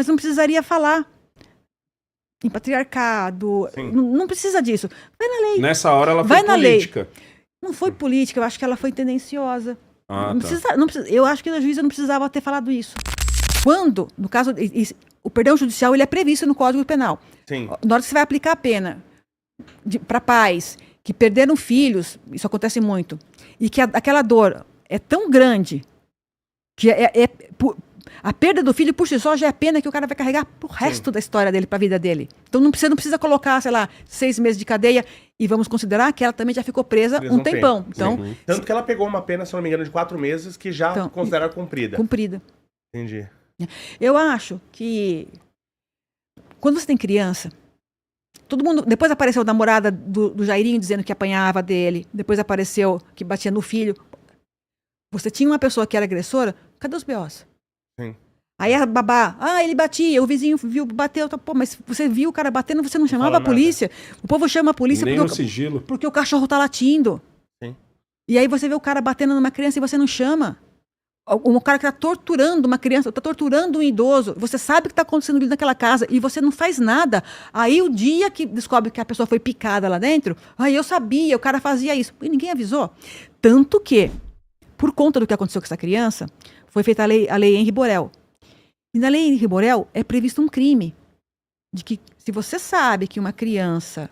mas não precisaria falar em patriarcado, não precisa disso. Vai na lei. Nessa hora ela foi Vai na política. lei. Não foi política, eu acho que ela foi tendenciosa. Ah, não precisa, eu acho que a juíza não precisava ter falado isso. Quando, no caso, o perdão judicial ele é previsto no Código Penal. Sim. Na hora que você vai aplicar a pena para pais que perderam filhos, isso acontece muito, e que aquela dor é tão grande que a perda do filho por si só já é a pena que o cara vai carregar pro resto da história dele, pra vida dele. Então você não precisa colocar, sei lá, 6 meses de cadeia e vamos considerar que ela também já ficou presa um tempão. Então, tanto que ela pegou uma pena, se não me engano, de 4 meses que já considera cumprida. Cumprida. Entendi. Eu acho que quando você tem criança, todo mundo. Depois apareceu a namorada do Jairinho dizendo que apanhava dele, depois apareceu que batia no filho. Você tinha uma pessoa que era agressora, cadê os B.O.s? Sim. Aí a babá, ele batia, o vizinho viu, bateu, pô, mas você viu o cara batendo, você não chamava a polícia? O povo chama a polícia porque o cachorro tá latindo. Sim. E aí você vê o cara batendo numa criança e você não chama. Um cara que tá torturando uma criança, tá torturando um idoso, você sabe que tá acontecendo naquela casa e você não faz nada. Aí o dia que descobre que a pessoa foi picada lá dentro, eu sabia, o cara fazia isso. E ninguém avisou. Tanto que, por conta do que aconteceu com essa criança, foi feita a lei Henri Borel. E na lei Henri Borel é previsto um crime. De que se você sabe que uma criança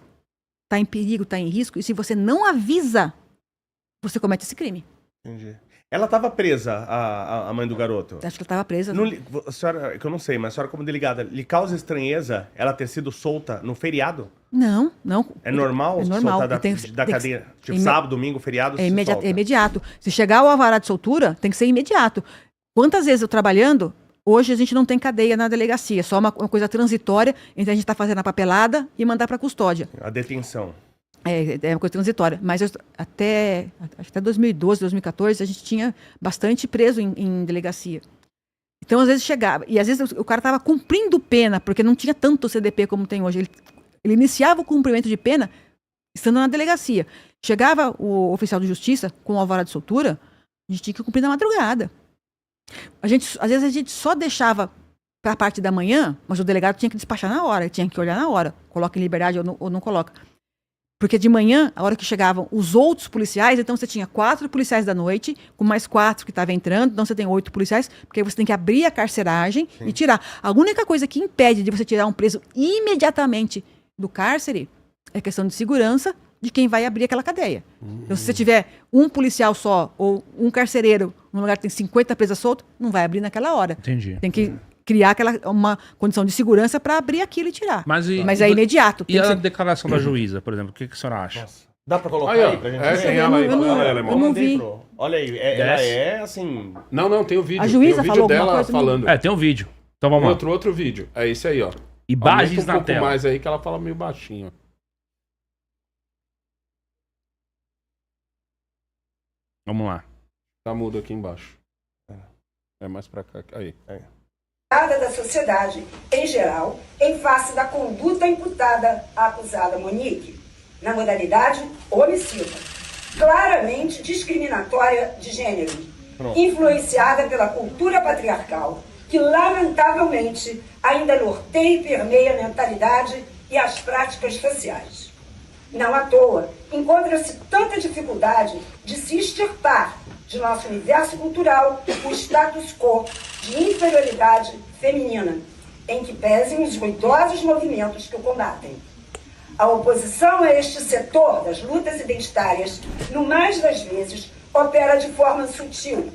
está em perigo, está em risco, e se você não avisa, você comete esse crime. Entendi. Ela estava presa, a mãe do garoto? Acho que ela estava presa. A senhora, que eu não sei, mas a senhora como delegada, lhe causa estranheza ela ter sido solta no feriado? Não. É normal? É normal. Soltar da cadeia? Tipo, sábado, domingo, feriado, é imediato. Se chegar ao alvará de soltura, tem que ser imediato. Quantas vezes eu trabalhando, hoje a gente não tem cadeia na delegacia, só uma coisa transitória, então a gente está fazendo a papelada e mandar para custódia. A detenção. É uma coisa transitória. Mas até 2012, 2014, a gente tinha bastante preso em delegacia. Então, às vezes chegava. E às vezes o cara estava cumprindo pena, porque não tinha tanto CDP como tem hoje. Ele iniciava o cumprimento de pena estando na delegacia. Chegava o oficial de justiça com o alvará de soltura, a gente tinha que cumprir na madrugada. Às vezes a gente só deixava para a parte da manhã, mas o delegado tinha que despachar na hora, tinha que olhar na hora. Coloca em liberdade ou não coloca. Porque de manhã, a hora que chegavam os outros policiais, então você tinha 4 policiais da noite, com mais 4 que estavam entrando, então você tem 8 policiais, porque aí você tem que abrir a carceragem e tirar. A única coisa que impede de você tirar um preso imediatamente do cárcere é questão de segurança de quem vai abrir aquela cadeia. Então, se você tiver um policial só ou um carcereiro num lugar que tem 50 presas soltas, não vai abrir naquela hora. Entendi. Tem que criar uma condição de segurança para abrir aquilo e tirar. Mas é imediato. E a declaração da juíza, por exemplo, o que a senhora acha? Nossa. Dá pra colocar aí pra gente ver? Eu não vi. Olha aí, ela é assim... Não, tem o vídeo. A juíza tem o vídeo falou dela alguma coisa, falando. Tem um vídeo. Então vamos lá. Outro vídeo. É esse aí, ó. Imagens na tela. Um pouco mais aí que ela fala meio baixinho. Vamos lá. Tá mudo aqui embaixo. É mais pra cá. Aí. Da sociedade em geral, em face da conduta imputada à acusada Monique, na modalidade homicida, claramente discriminatória de gênero, influenciada pela cultura patriarcal, que lamentavelmente ainda norteia e permeia a mentalidade e as práticas sociais. Não à toa, encontra-se tanta dificuldade de se extirpar de nosso universo cultural o status quo de inferioridade feminina, em que pesem os ruidosos movimentos que o combatem. A oposição a este setor das lutas identitárias, no mais das vezes, opera de forma sutil.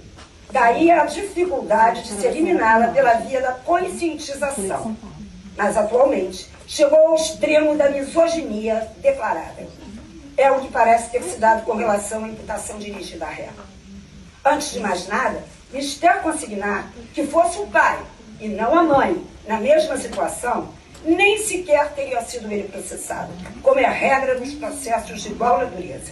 Daí a dificuldade de se eliminá-la pela via da conscientização. Mas, atualmente, chegou ao extremo da misoginia declarada. É o que parece ter se dado com relação à imputação dirigida à ré. Antes de mais nada, mistério consignar que fosse o pai e não a mãe, na mesma situação, nem sequer teria sido ele processado, como é a regra dos processos de igual natureza.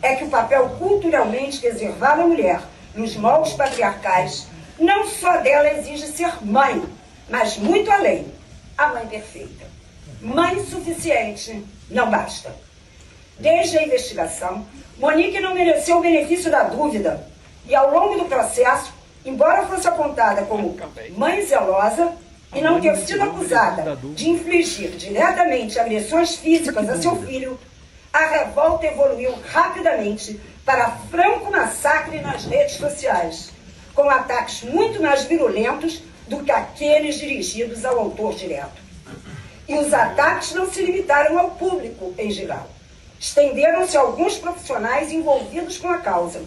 É que o papel culturalmente reservado à mulher, nos moldes patriarcais, não só dela exige ser mãe, mas muito além, a mãe perfeita. Mãe suficiente não basta. Desde a investigação, Monique não mereceu o benefício da dúvida e, ao longo do processo, embora fosse apontada como mãe zelosa, e não ter sido acusada de infligir diretamente agressões físicas a seu filho, a revolta evoluiu rapidamente para franco massacre nas redes sociais, com ataques muito mais virulentos do que aqueles dirigidos ao autor direto. E os ataques não se limitaram ao público em geral. Estenderam-se a alguns profissionais envolvidos com a causa,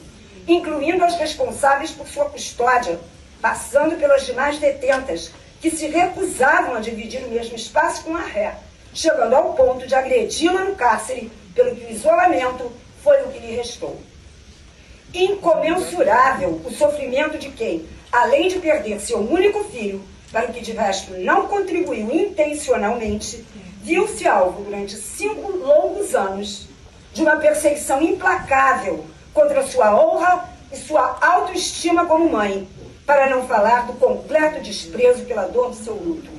incluindo as responsáveis por sua custódia, passando pelas demais detentas, que se recusavam a dividir o mesmo espaço com a ré, chegando ao ponto de agredi-la no cárcere, pelo que o isolamento foi o que lhe restou. Incomensurável o sofrimento de quem, além de perder seu único filho, para o que de resto não contribuiu intencionalmente, viu-se alvo durante 5 longos anos de uma perseguição implacável contra sua honra e sua autoestima como mãe, para não falar do completo desprezo pela dor do seu luto.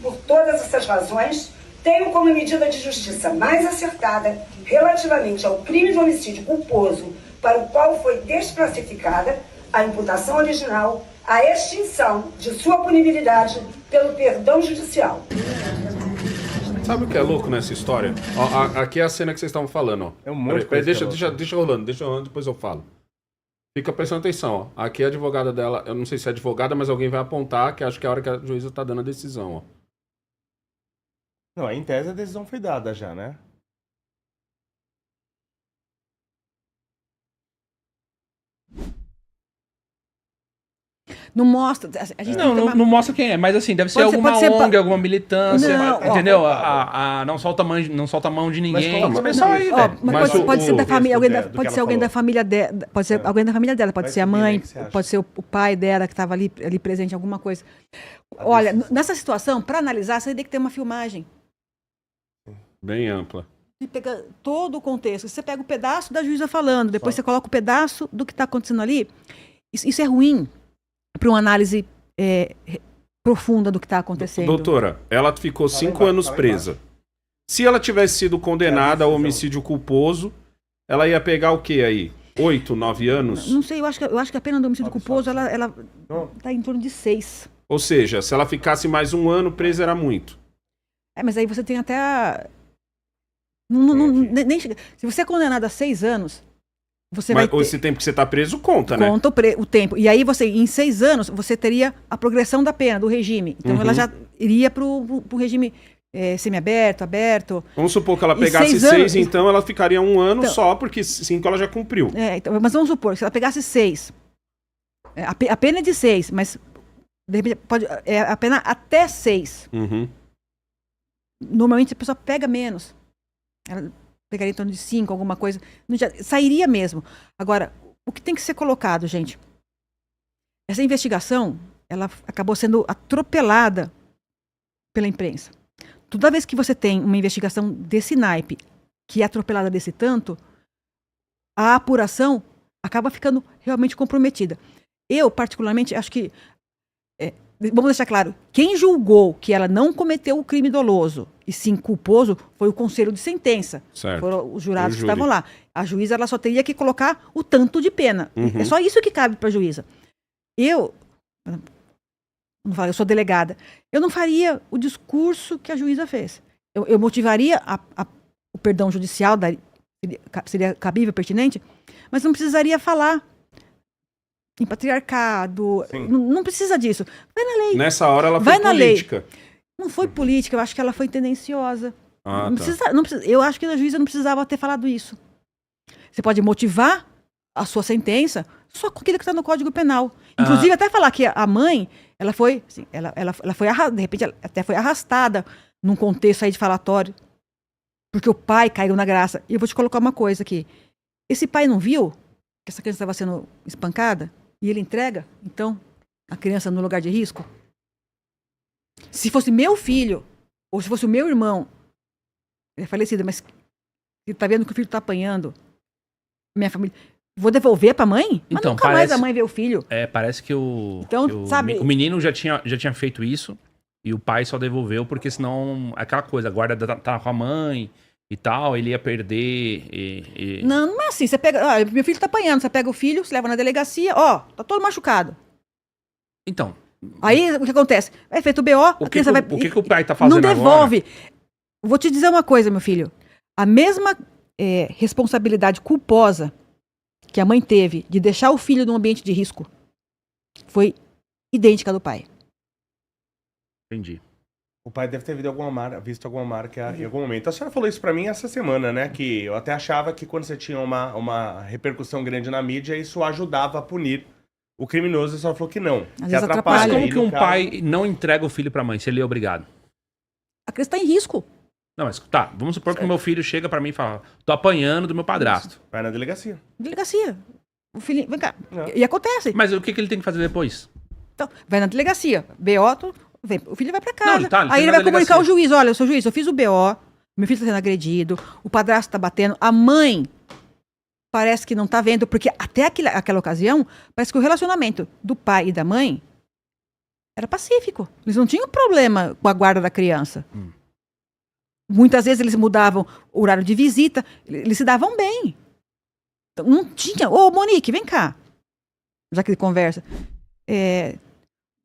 Por todas essas razões, tenho como medida de justiça mais acertada relativamente ao crime de homicídio culposo, para o qual foi desclassificada a imputação original, a extinção de sua punibilidade pelo perdão judicial. Sabe o que é louco nessa história? Ó, aqui é a cena que vocês estavam falando, ó. É um monte de coisa Deixa rolando, depois eu falo. Fica prestando atenção, ó. Aqui é a advogada dela, eu não sei se é advogada, mas alguém vai apontar, que acho que é a hora que a juíza tá dando a decisão, ó. Não, em tese a decisão foi dada já, né? Não mostra. A gente tem que tomar- Não mostra quem é, mas assim, deve ser Pode ser- alguma pode ser ONG, alguma militância, Não, ó, entendeu? ó. Não solta a mão de ninguém. como- Esse pessoal aí, Ó, velho. mas Mas pode ser da o família, alguém texto da, do pode que ser ela alguém da falou. família dela, pode ser alguém da família dela, pode Vai ser a subir, né? mãe, O que você acha? pode ser o pai dela que estava ali presente em alguma coisa. Olha, nessa situação, para analisar, você tem que ter uma filmagem. Bem ampla. Você pega todo o contexto. Você pega o pedaço da juíza falando, depois você coloca o pedaço do que está acontecendo ali. Isso é ruim para uma análise profunda do que está acontecendo. Doutora, ela ficou 5 embaixo, anos tá lá presa. Se ela tivesse sido condenada ao homicídio culposo, ela ia pegar o quê aí? 8, 9 anos? Não sei, eu acho que a pena do homicídio culposo, ela Não. está em torno de 6. Ou seja, se ela ficasse mais 1 ano presa era muito. Mas aí você tem até a... nem chega. Se você é condenado a 6 anos, você Mas vai ter... esse tempo que você tá preso conta, né? Conta o tempo. E aí você, em 6 anos, você teria a progressão da pena, do regime. Então ela já iria pro regime semiaberto, aberto. Vamos supor que ela Em pegasse 6 anos- 6, então ela ficaria 1 ano Então- só, porque 5 ela já cumpriu. Então, mas vamos supor, se ela pegasse 6, a pena é de 6, mas de repente pode, a pena até 6. Uhum. Normalmente a pessoa pega menos. Ela pegaria em torno de 5, alguma coisa. Sairia mesmo. Agora, o que tem que ser colocado, gente? Essa investigação, ela acabou sendo atropelada pela imprensa. Toda vez que você tem uma investigação desse naipe, que é atropelada desse tanto, a apuração acaba ficando realmente comprometida. Eu, particularmente, acho que... vamos deixar claro, quem julgou que ela não cometeu o crime doloso e sim culposo foi o conselho de sentença. Certo. Foram os jurados O que júri. estavam lá. A juíza ela só teria que colocar o tanto de pena. Uhum. É só isso que cabe para a juíza. Eu sou delegada. Eu não faria o discurso que a juíza fez. Eu motivaria o perdão judicial, seria cabível, pertinente, mas não precisaria falar em patriarcado. Não precisa disso. Vai na lei. Nessa hora ela Vai foi na lei. política. Não foi política, eu acho que ela foi tendenciosa. Ah, Não tá. precisa, eu acho que a juíza não precisava ter falado isso. Você pode motivar a sua sentença só com aquilo que está no Código Penal. Inclusive, até falar que a mãe, ela foi, assim, ela foi de repente, ela até foi arrastada num contexto aí de falatório, porque o pai caiu na graça. E eu vou te colocar uma coisa aqui. Esse pai não viu que essa criança estava sendo espancada e ele entrega, então, a criança no lugar de risco? Se fosse meu filho, ou se fosse o meu irmão, ele é falecido, mas ele tá vendo que o filho tá apanhando, minha família, vou devolver pra mãe? Mas Então, nunca mais a mãe vê o filho. Parece que Então, que sabe- o menino já tinha feito isso e o pai só devolveu porque senão, aquela coisa, a guarda tá com a mãe e tal, ele ia perder Não, não é assim. Você pega, meu filho tá apanhando, você pega o filho, você leva na delegacia, ó, tá todo machucado. Então, Aí, o que acontece? É feito o BO, a criança vai... O que o pai tá fazendo Não agora? devolve. Vou te dizer uma coisa, meu filho. A mesma responsabilidade culposa que a mãe teve de deixar o filho num ambiente de risco foi idêntica do pai. Entendi. O pai deve ter visto alguma marca em algum momento. A senhora falou isso pra mim essa semana, né? Que eu até achava que quando você tinha uma repercussão grande na mídia, isso ajudava a punir o criminoso. A senhora falou que não. Às Que vezes atrapalha. atrapalha. Como E que no um caso- pai não entrega o filho pra mãe, se ele é obrigado? A criança está em risco. Não, mas tá, vamos supor que o meu filho chega pra mim e fala, tô apanhando do meu padrasto. Vai na delegacia. Delegacia. O filhinho, vem cá. Não. E acontece. Mas o que ele tem que fazer depois? Então, vai na delegacia. BO, o filho vai pra casa. Não, ele tá Aí ele na vai comunicar delegacia. ao juiz. Olha, seu juiz, eu fiz o BO, meu filho está sendo agredido, o padrasto está batendo, a mãe parece que não está vendo, porque até aquela ocasião, parece que o relacionamento do pai e da mãe era pacífico. Eles não tinham problema com a guarda da criança. Muitas vezes eles mudavam o horário de visita, eles se davam bem. Então, não tinha. Ô, Monique, vem cá. Já que ele conversa.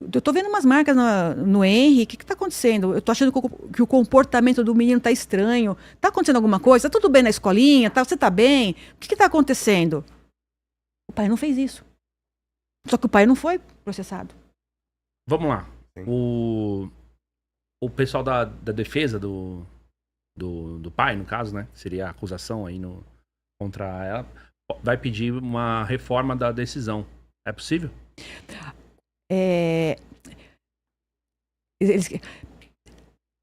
Eu tô vendo umas marcas no Henry, o que tá acontecendo? Eu tô achando que o comportamento do menino tá estranho. Tá acontecendo alguma coisa? Tá tudo bem na escolinha? Você tá bem? O que tá acontecendo? O pai não fez isso. Só que o pai não foi processado. Vamos lá. Sim. O pessoal da defesa do pai, no caso, né? Seria a acusação aí contra ela, vai pedir uma reforma da decisão. É possível?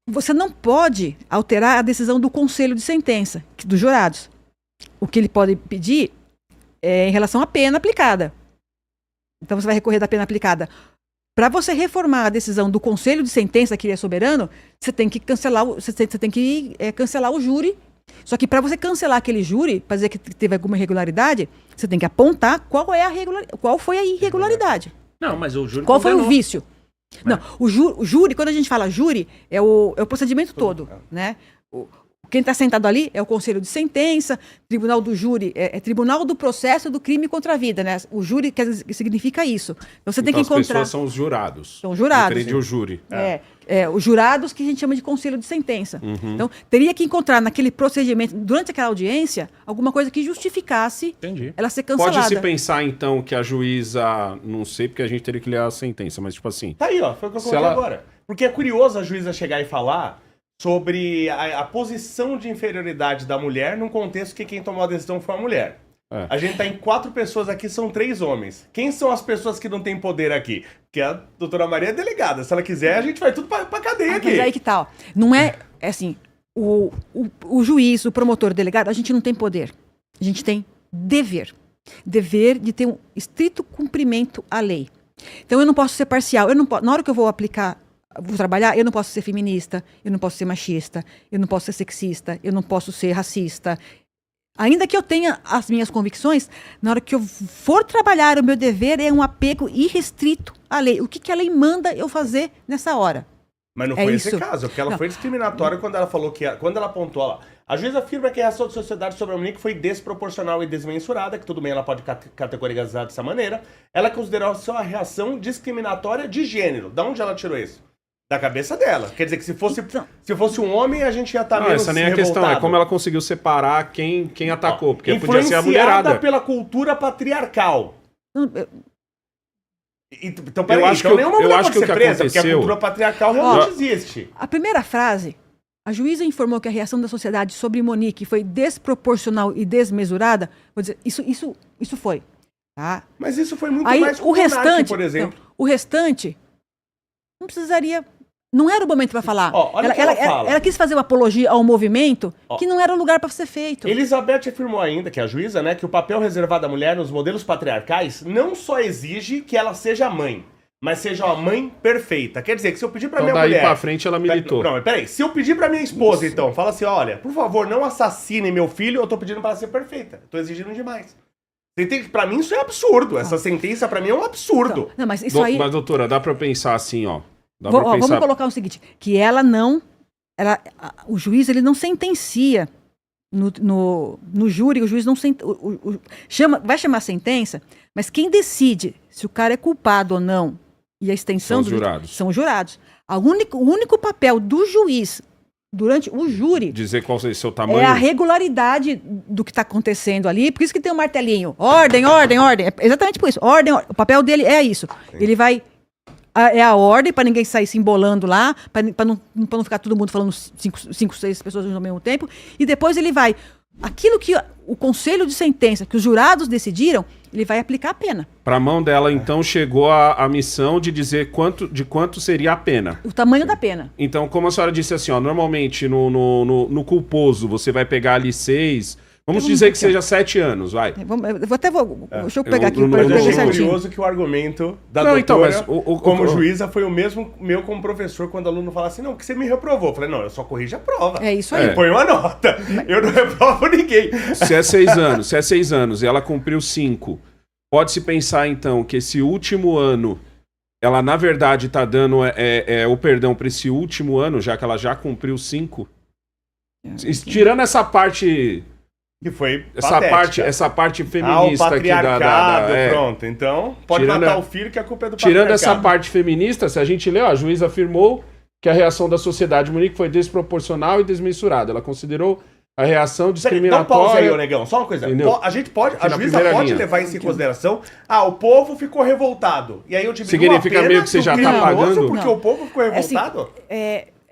Você não pode alterar a decisão do conselho de sentença, dos jurados. O que ele pode pedir é em relação à pena aplicada. Então você vai recorrer da pena aplicada. Para você reformar a decisão do conselho de sentença, que ele é soberano, você tem que cancelar, cancelar o júri. Só que para você cancelar aquele júri, para dizer que teve alguma irregularidade, você tem que apontar qual foi a irregularidade. Não, mas o júri Qual foi o condenou. vício? Não, o júri, quando a gente fala júri, é o procedimento todo, né? Quem está sentado ali é o conselho de sentença, tribunal do júri, é tribunal do processo do crime contra a vida, né? O júri significa isso. Então você tem que As encontrar... pessoas são os jurados. São jurados. Diferente do júri. Os jurados que a gente chama de conselho de sentença. Então, teria que encontrar naquele procedimento, durante aquela audiência, alguma coisa que justificasse Entendi. ela ser cancelada. Pode-se pensar, então, que a juíza... Não sei, porque a gente teria que ler a sentença, mas tipo assim... Tá aí, ó. Foi o que eu Se coloquei ela- agora. Porque é curioso a juíza chegar e falar sobre a posição de inferioridade da mulher num contexto que quem tomou a decisão foi a mulher. É. A gente tá em 4 pessoas aqui, são 3 homens. Quem são as pessoas que não têm poder aqui? Porque a doutora Maria é delegada. Se ela quiser, a gente vai tudo pra cadeia aqui. Mas aí que tal? Não é assim, o juiz, o promotor, o delegado, a gente não tem poder. A gente tem dever. Dever de ter um estrito cumprimento à lei. Então eu não posso ser parcial. Na hora que eu vou trabalhar, eu não posso ser feminista, eu não posso ser machista, eu não posso ser sexista, eu não posso ser racista. Ainda que eu tenha as minhas convicções, na hora que eu for trabalhar, o meu dever é um apego irrestrito à lei. O que a lei manda eu fazer nessa hora? Mas não É foi esse isso. caso, porque ela Não. foi discriminatória quando ela falou que... Quando ela apontou lá. A juíza afirma que a reação da sociedade sobre a Monique foi desproporcional e desmensurada, que tudo bem, ela pode categorizar dessa maneira. Ela considerou só a reação discriminatória de gênero. Da onde ela tirou isso? Da cabeça dela. Quer dizer que se fosse um homem, a gente ia estar Não, menos essa nem é a revoltado. questão. É como ela conseguiu separar quem atacou. Porque podia ser a Influenciada mulherada. pela cultura patriarcal. Então, Eu peraí, acho então que nenhuma eu mulher acho pode que ser o que presa, porque a aconteceu- cultura patriarcal realmente existe. A primeira frase, a juíza informou que a reação da sociedade sobre Monique foi desproporcional e desmesurada. Vou dizer, isso foi. Tá? Mas isso foi muito Aí mais com o restante, por exemplo. não, o restante não precisaria. Não era o momento para falar. Ó, olha o que ela fala. Ela quis fazer uma apologia ao movimento Ó. que não era o lugar para ser feito. Elizabeth afirmou ainda, que é a juíza, né, que o papel reservado à mulher nos modelos patriarcais não só exige que ela seja mãe, mas seja uma mãe perfeita. Quer dizer que se eu pedir pra Então minha daí mulher... pra frente ela militou. Não, mas peraí. Se eu pedir pra minha esposa, então, fala assim, olha, por favor, não assassine meu filho, eu tô pedindo pra ela ser perfeita. Eu tô exigindo demais. Pra mim isso é absurdo. Essa sentença pra mim é um absurdo. Então, não, mas isso aí. Mas, doutora, dá pra pensar assim, ó. Dá pra Vamos pensar... colocar o seguinte, que o juiz ele não sentencia no júri, o juiz não vai chamar sentença, mas quem decide se o cara é culpado ou não e a extensão São os jurados. são os jurados. O único papel do juiz durante o júri Dizer qual é o seu tamanho. é a regularidade do que está acontecendo ali. Por isso que tem um martelinho. Ordem, ordem, ordem. É exatamente por isso. Ordem, ordem. O papel dele é isso. Ele vai... É a ordem para ninguém sair se embolando lá, para não ficar todo mundo falando 5, 6 pessoas ao mesmo tempo. E depois ele vai... Aquilo que o conselho de sentença, que os jurados decidiram, ele vai aplicar a pena. Para a mão dela, então, chegou a missão de dizer quanto seria a pena. O tamanho da pena. Então, como a senhora disse assim, ó, normalmente no culposo você vai pegar ali 6, vamos dizer que seja 7 anos, vai. Deixa eu pegar aqui. Eu Eu achei certinho. curioso que o argumento da Não, então, doutora, mas como juíza, foi o mesmo meu como professor, quando o aluno fala assim, não, que você me reprovou. Eu falei, não, eu só corrijo a prova. É isso aí. Põe uma nota. Eu não reprovo ninguém. Se é 6 anos e ela cumpriu 5, pode-se pensar, então, que esse último ano, ela, na verdade, está dando o perdão para esse último ano, já que ela já cumpriu 5? Tirando essa parte... Que foi Essa parte feminista o aqui patriarcado, pronto. Então, pode Tirando matar o filho, que a culpa é do Tirando patriarcado. essa parte feminista, se a gente ler, ó, a juíza afirmou que a reação da sociedade Munique foi desproporcional e desmesurada. Ela considerou a reação Dá um pause aí, discriminatória... ô negão. Só uma coisa. Entendeu? A gente pode, a na juíza primeira pode linha. levar isso em consideração. O povo ficou revoltado. E aí eu te Significa meio que você já tá pagando? Porque Não. o povo ficou revoltado?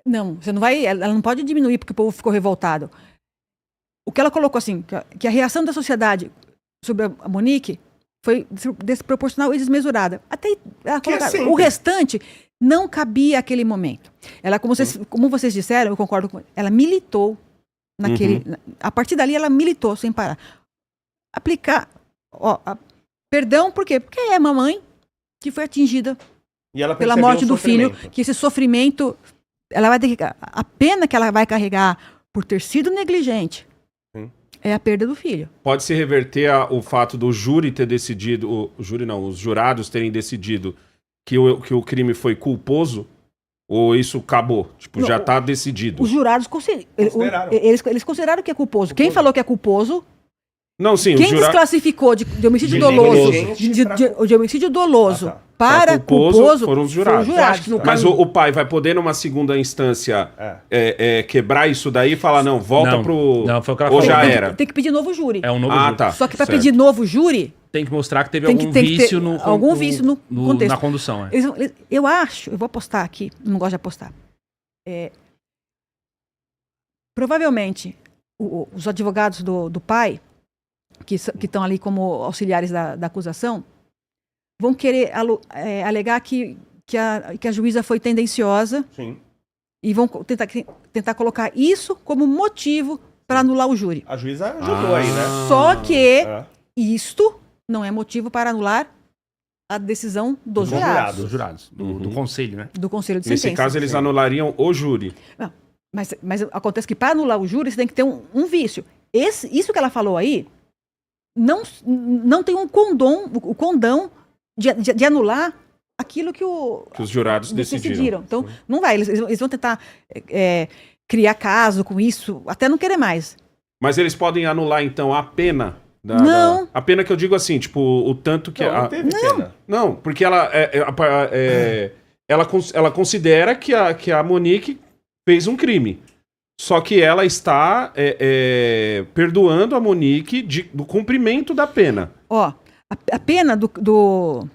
Não, você não vai. Ela não pode diminuir porque o povo ficou revoltado. O que ela colocou assim, que a reação da sociedade sobre a Monique foi desproporcional e desmesurada. Até ela colocar, sempre. o restante não cabia àquele momento. Ela, como vocês disseram, eu concordo com ela militou naquele. A partir dali ela militou sem parar. Aplicar. Perdão, por quê? Porque é a mamãe que foi atingida E ela pela percebeu morte o do filho, sofrimento. que esse sofrimento, ela vai ter que, a pena que ela vai carregar por ter sido negligente é a perda do filho. Pode-se reverter o fato do júri ter decidido, os jurados terem decidido que o crime foi culposo, ou isso acabou? Tipo, Não, já está decidido. Os jurados Consideraram. eles consideraram que é culposo. Quem falou que é culposo, Não, sim, quem desclassificou de homicídio De doloso, negligente de homicídio doloso tá. para culposo, foram os jurados. Foram os jurados. no Mas o pai vai poder, numa segunda instância, quebrar isso daí e falar, não, volta pro... Não, foi o que ela Ou falou. já Tem- era. Tem que pedir novo júri. É um novo Ah, júri. tá. Só que para certo. pedir novo júri, Tem que mostrar que teve Tem algum que ter vício no algum vício no contexto. na condução. eu acho, eu vou apostar aqui, não gosto de apostar. Provavelmente, os advogados do pai, que estão ali como auxiliares da acusação, vão querer alegar que a juíza foi tendenciosa Sim. e vão tentar colocar isso como motivo para anular o júri. A juíza ajudou aí, né? Só que É. isto não é motivo para anular a decisão dos jurados, Dos jurados, do conselho, né? do Conselho de Nesse Sentença. caso, eles anulariam o júri. Não, mas acontece que para anular o júri, você tem que ter um vício. Isso que ela falou aí, não tem o condão de anular aquilo que Que os jurados decidiram. Então, não vai. Eles vão tentar criar caso com isso, até não querer mais. Mas eles podem anular, então, a pena? Não. A pena que eu digo assim, tipo, o tanto que... Não teve pena. Não, porque ela considera que a Monique fez um crime. Só que ela está perdoando a Monique do cumprimento da pena. Ó, a pena do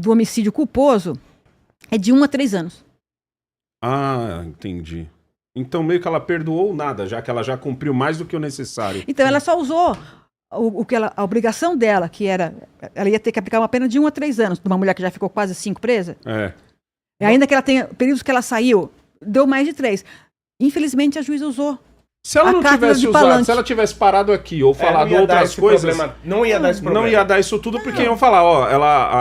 homicídio culposo é de 1 a 3 anos. Ah, entendi. Então meio que ela perdoou nada, já que ela já cumpriu mais do que o necessário. Então ela só usou a obrigação dela, que era... Ela ia ter que aplicar uma pena de 1 a 3 anos, de uma mulher que já ficou quase 5 presa. E ainda que ela tenha períodos que ela saiu, deu mais de 3. Infelizmente, a juíza usou. Se ela A não cátedra tivesse de usado, palanque. se ela tivesse parado aqui ou falado não ia dar outras esse coisas, problema. Não ia dar esse problema. não ia dar isso tudo, porque iam falar, ó,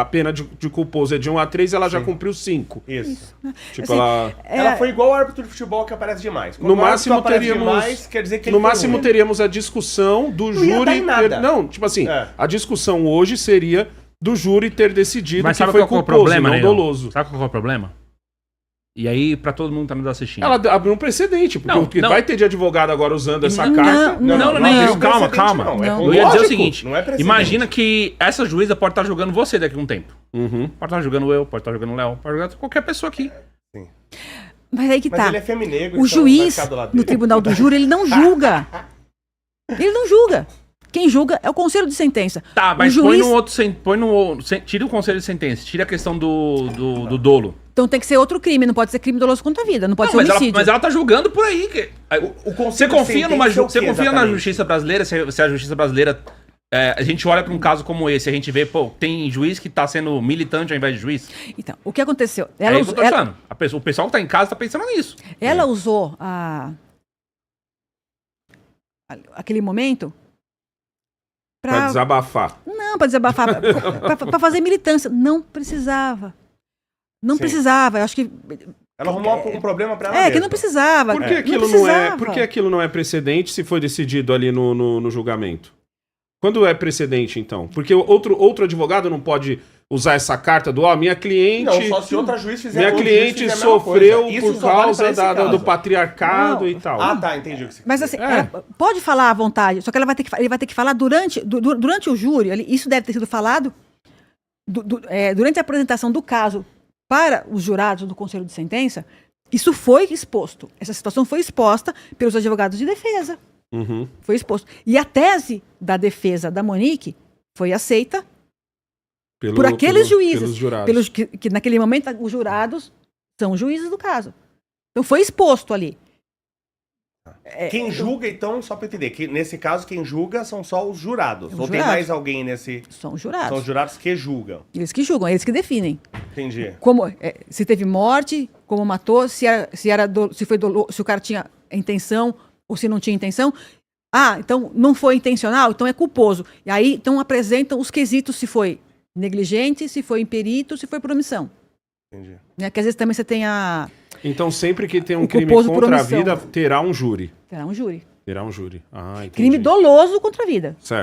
a pena de culposo é de 1 a 3, ela já cumpriu 5. Isso. Tipo, Assim, Ela foi igual o árbitro de futebol que aparece demais. Quando No o árbitro máximo aparece teríamos, demais, quer dizer que ele no foi máximo ruim. teríamos a discussão do Não ia júri dar em nada. Não, tipo assim, É. a discussão hoje seria do júri ter decidido Mas que sabe foi qual é o culposo, problema, não Negão? doloso. Sabe qual é o problema? E aí, pra todo mundo que tá nos assistindo. Ela abriu um precedente, porque Não, o que não. vai ter de advogado agora usando essa Não, carta... não, nem isso, é calma, precedente, calma. não, é Não. Eu ia dizer o lógico, seguinte, não é precedente. imagina que essa juíza pode estar julgando você daqui a um tempo. Uhum. Pode estar julgando eu, pode estar julgando o Léo, pode julgar qualquer pessoa aqui. Mas aí que Mas tá. ele é feminegro, O então juiz, vai ficar do lado no dele. tribunal do júri, ele não julga. Ele não julga. Quem julga é o conselho de sentença. Tá, mas o juiz, tira o conselho de sentença, tira a questão do dolo. então tem que ser outro crime, não pode ser crime doloso contra a vida, não pode Não, ser homicídio. mas ela tá julgando por aí. O Você conselho confia, de sentença é o você quê, confia na exatamente? justiça brasileira? Se a justiça brasileira. A gente olha pra um caso como esse, a gente vê, pô, tem juiz que tá sendo militante ao invés de juiz. Então, o que aconteceu? É isso que eu tô falando. O pessoal que tá em casa tá pensando nisso. Ela usou aquele momento Pra desabafar. Não, para desabafar, para fazer militância. Não precisava. Não Sim. precisava. Eu acho que. Ela arrumou um problema pra ela Que mesma. não precisava. Por que aquilo por que aquilo não é precedente se foi decidido ali no julgamento? Quando é precedente, então? Porque outro advogado não pode usar essa carta do, minha cliente... Não, só se outra juiz fizer Minha outro cliente juiz fizer a mesma sofreu coisa. Isso por só vale causa pra esse caso. do patriarcado Não. e tal. Ah, tá, entendi o que você Mas quer assim, dizer. ela pode falar à vontade, só que ele vai ter que falar durante o júri. Isso deve ter sido falado durante a apresentação do caso para os jurados do Conselho de Sentença. Isso foi exposto. Essa situação foi exposta pelos advogados de defesa. Uhum. Foi exposto. E a tese da defesa da Monique foi aceita por aqueles juízes. Pelos jurados. Que naquele momento os jurados são juízes do caso. Então foi exposto ali. Quem julga, então, só pra entender, que nesse caso quem julga são só os jurados. Os Ou tem jurados. mais alguém nesse... São os jurados. São os jurados que julgam. Eles que julgam, eles que definem. Entendi. Se teve morte, como matou, se o cara tinha intenção ou se não tinha intenção. Então não foi intencional, então é culposo. E aí então apresentam os quesitos se foi negligente, se foi imperito, se foi por omissão. Entendi. Né? Que às vezes também você tem Então sempre que tem um O crime culposo por contra a omissão. vida, terá um júri. terá um júri. Terá um júri. Entendi. Crime doloso contra a vida. Certo.